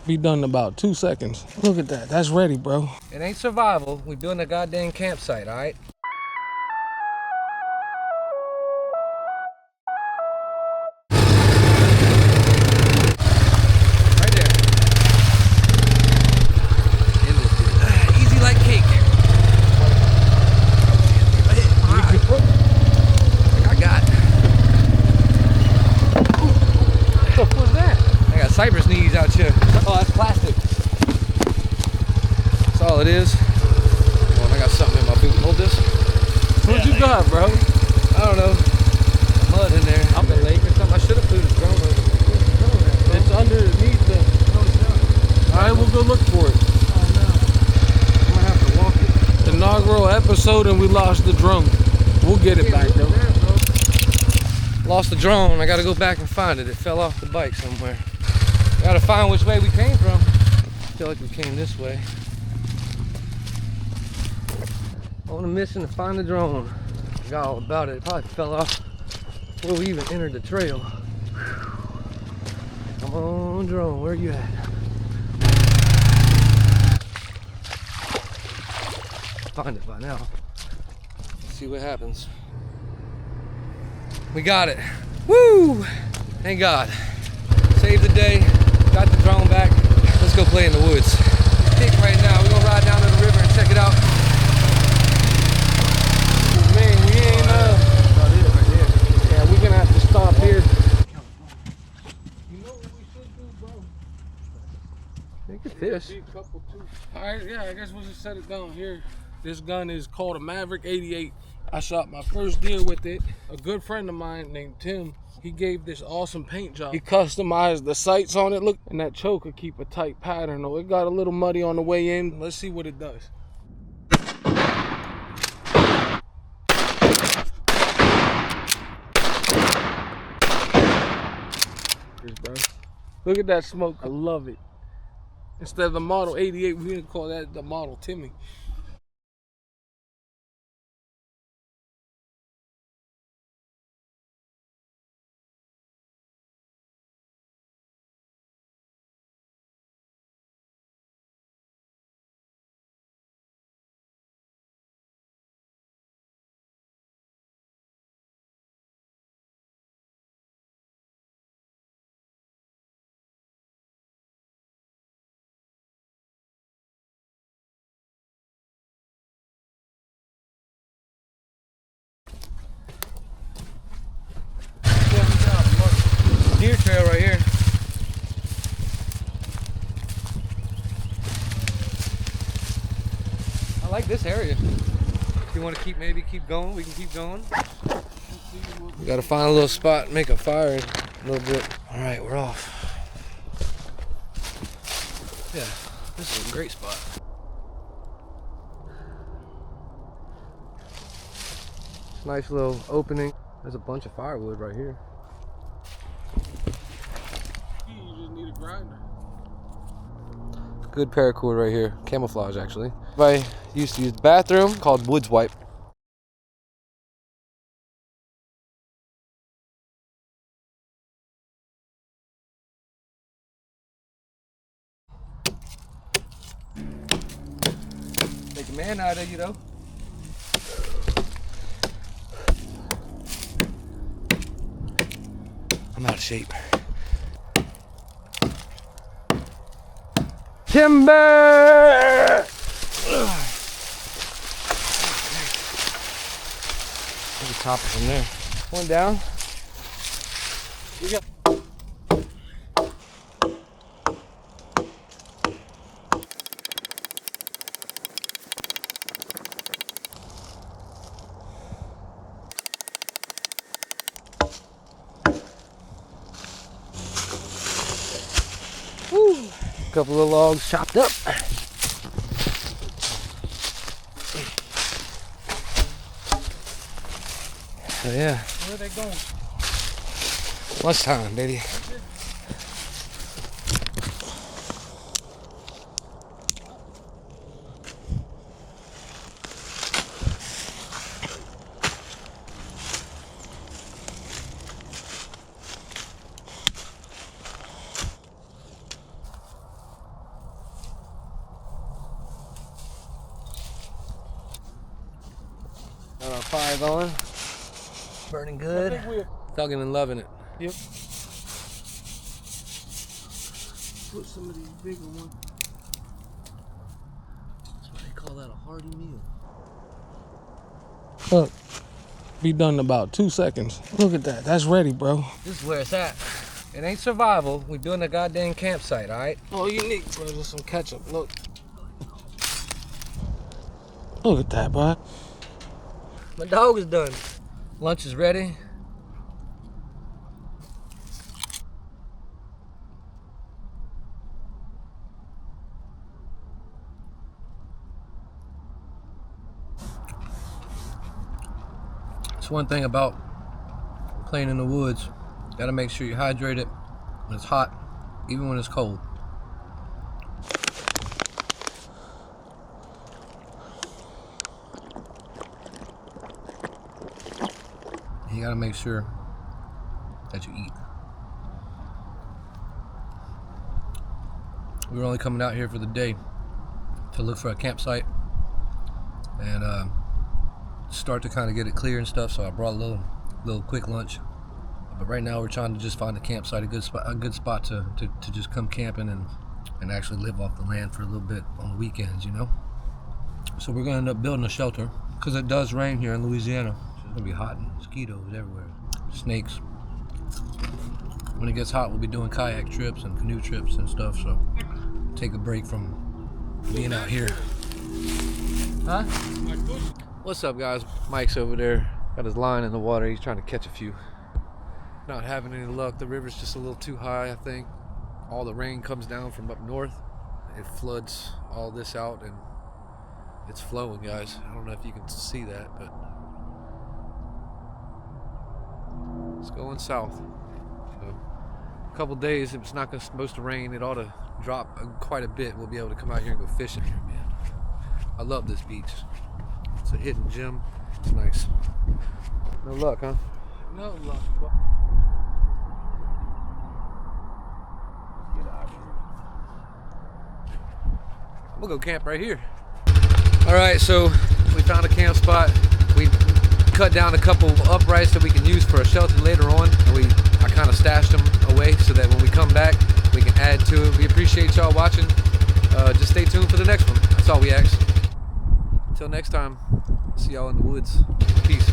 Be done in about 2 seconds. Look at that. That's ready, bro. It ain't survival. We building a goddamn campsite, all right? Right there. Easy like cake. I got. What the fuck was that? I got cypress knees out here. Oh, that's plastic. That's all it is. Oh, I got something in my boot. Hold this. What you got, bro? I don't know. Mud in there. Up the lake or something. I should have flew the drone over. It's underneath the... Alright, we'll go look for it. Oh no. I'm gonna have to walk it. Inaugural episode and we lost the drone. We'll get it back though. Lost the drone. I gotta go back and find it. It fell off the bike somewhere. Gotta find which way we came from. I feel like we came this way. On a mission to find the drone. Forgot all about it. It probably fell off before we even entered the trail. Come on, drone, where you at? Find it by now. Let's see what happens. We got it. Woo! Thank God. Saved the day. Got the drone back. Let's go play in the woods. Pick right now. We're gonna ride down to the river and check it out. Man, we ain't yeah, we're gonna have to stop here. You know what we should do, bro? You can fish. Alright, yeah, I guess we'll just set it down here. This gun is called a Maverick 88. I shot my first deer with it. A good friend of mine named Tim, he gave this awesome paint job. He customized the sights on it. Look, and that choke could keep a tight pattern. Though it got a little muddy on the way in. Let's see what it does. Bro. Look at that smoke. I love it. Instead of the Model 88, we're gonna call that the Model Timmy. Deer trail right here. I like this area. If you want to maybe keep going, we can keep going. We gotta find a little spot and make a fire in a little bit. All right, we're off. Yeah, this is a great spot. Nice little opening. There's a bunch of firewood right here. You just need a grinder. Good paracord right here. Camouflage, actually. I used to use the bathroom called Woods Wipe. Make a man out of you, though. I'm out of shape. Timber! There's a topper from there. One down. We got Woo. Couple of logs chopped up. So yeah. Where are they going? Lunchtime, baby. fire going. Burning good. Thugging and loving it. Yep. Put some of these bigger ones. That's what they call that, a hearty meal. Look, be done in about 2 seconds. Look at that. That's ready, bro. This is where it's at. It ain't survival. We building a goddamn campsite, all right? All you need, bro, is some ketchup. Look. Look at that, bro. My dog is done. Lunch is ready. It's one thing about playing in the woods. Gotta make sure you're hydrated when it's hot, even when it's cold. You gotta make sure that you eat. We were only coming out here for the day to look for a campsite and start to kind of get it clear and stuff. So I brought a little quick lunch. But right now we're trying to just find a campsite, a good spot to just come camping and actually live off the land for a little bit on the weekends, you know. So we're gonna end up building a shelter because it does rain here in Louisiana. It's gonna be hot and mosquitoes everywhere, snakes. When it gets hot, we'll be doing kayak trips and canoe trips and stuff. So take a break from being out here. Huh? What's up, guys? Mike's over there. Got his line in the water. He's trying to catch a few. Not having any luck. The river's just a little too high, I think. All the rain comes down from up north. It floods all this out and it's flowing, guys. I don't know if you can see that, but it's going south. So, a couple days, if it's not supposed to rain, it ought to drop quite a bit. We'll be able to come out here and go fishing here, man. I love this beach. It's a hidden gem. It's nice. No luck, huh? No luck, bro. We'll go camp right here. All right, so we found a camp spot. We cut down a couple uprights that we can use for a shelter later on. And I kind of stashed them away so that when we come back, we can add to it. We appreciate y'all watching. Just stay tuned for the next one. That's all we ask. Until next time, see y'all in the woods. Peace.